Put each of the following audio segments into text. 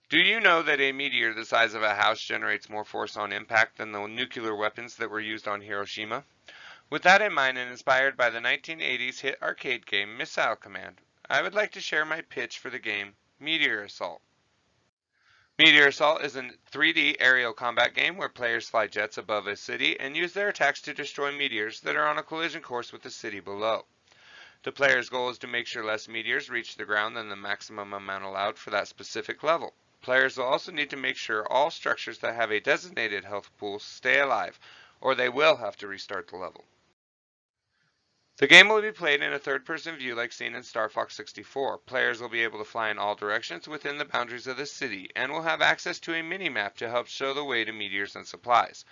Do you know that a meteor the size of a house generates more force on impact than the nuclear weapons that were used on Hiroshima? With that in mind and inspired by the 1980s hit arcade game Missile Command, I would like to share my pitch for the game Meteor Assault. Meteor Assault is a 3D aerial combat game where players fly jets above a city and use their attacks to destroy meteors that are on a collision course with the city below. The player's goal is to make sure less meteors reach the ground than the maximum amount allowed for that specific level. Players will also need to make sure all structures that have a designated health pool stay alive, or they will have to restart the level. The game will be played in a third-person view like seen in Star Fox 64. Players will be able to fly in all directions within the boundaries of the city, and will have access to a mini-map to help show the way to meteors and supplies.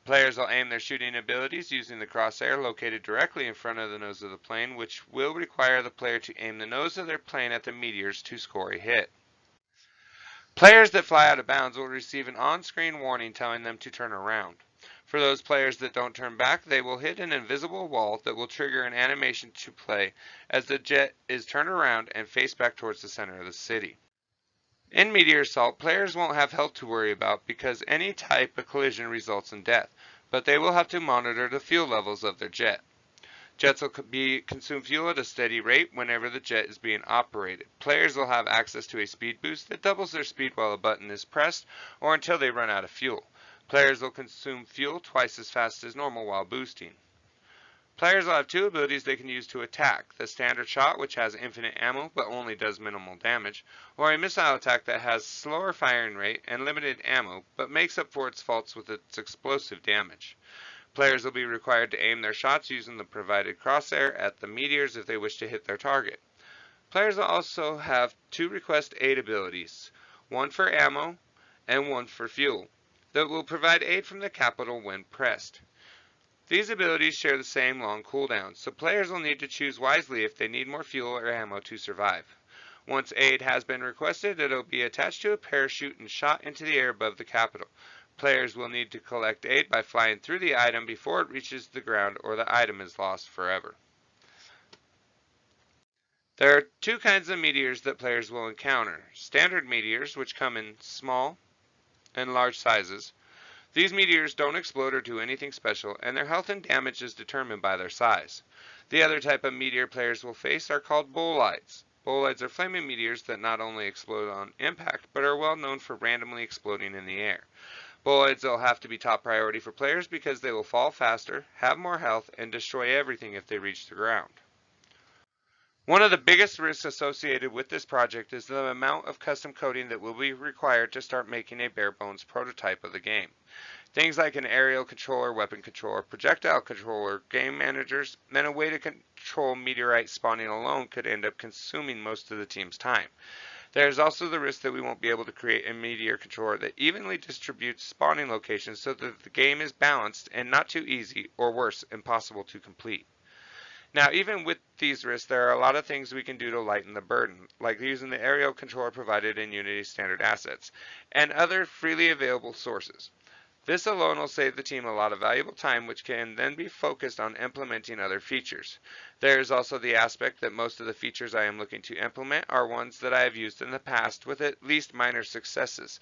Players will aim their shooting abilities using the crosshair located directly in front of the nose of the plane, which will require the player to aim the nose of their plane at the meteors to score a hit. Players that fly out of bounds will receive an on-screen warning telling them to turn around. For those players that don't turn back, they will hit an invisible wall that will trigger an animation to play as the jet is turned around and face back towards the center of the city. In Meteor Assault, players won't have health to worry about because any type of collision results in death, but they will have to monitor the fuel levels of their jet. Jets will consume fuel at a steady rate whenever the jet is being operated. Players will have access to a speed boost that doubles their speed while a button is pressed or until they run out of fuel. Players will consume fuel twice as fast as normal while boosting. Players will have two abilities they can use to attack: the standard shot, which has infinite ammo but only does minimal damage, or a missile attack that has slower firing rate and limited ammo but makes up for its faults with its explosive damage. Players will be required to aim their shots using the provided crosshair at the meteors if they wish to hit their target. Players will also have two request aid abilities, one for ammo and one for fuel, that will provide aid from the capital when pressed. These abilities share the same long cooldown, so players will need to choose wisely if they need more fuel or ammo to survive. Once aid has been requested, it will be attached to a parachute and shot into the air above the capital. Players will need to collect aid by flying through the item before it reaches the ground, or the item is lost forever. There are two kinds of meteors that players will encounter: standard meteors, which come in small and large sizes. These meteors don't explode or do anything special, and their health and damage is determined by their size. The other type of meteor players will face are called bolides. Bolides are flaming meteors that not only explode on impact, but are well known for randomly exploding in the air. Bolides will have to be top priority for players because they will fall faster, have more health, and destroy everything if they reach the ground. One of the biggest risks associated with this project is the amount of custom coding that will be required to start making a bare bones prototype of the game. Things like an aerial controller, weapon controller, projectile controller, game managers, and a way to control meteorite spawning alone could end up consuming most of the team's time. There is also the risk that we won't be able to create a meteor controller that evenly distributes spawning locations so that the game is balanced and not too easy, or worse, impossible to complete. Now, even with these risks, there are a lot of things we can do to lighten the burden, like using the aerial controller provided in Unity standard assets, and other freely available sources. This alone will save the team a lot of valuable time, which can then be focused on implementing other features. There is also the aspect that most of the features I am looking to implement are ones that I have used in the past with at least minor successes,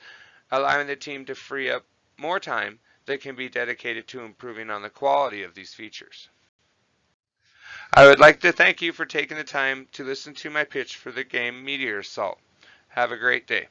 allowing the team to free up more time that can be dedicated to improving on the quality of these features. I would like to thank you for taking the time to listen to my pitch for the game Meteor Assault. Have a great day.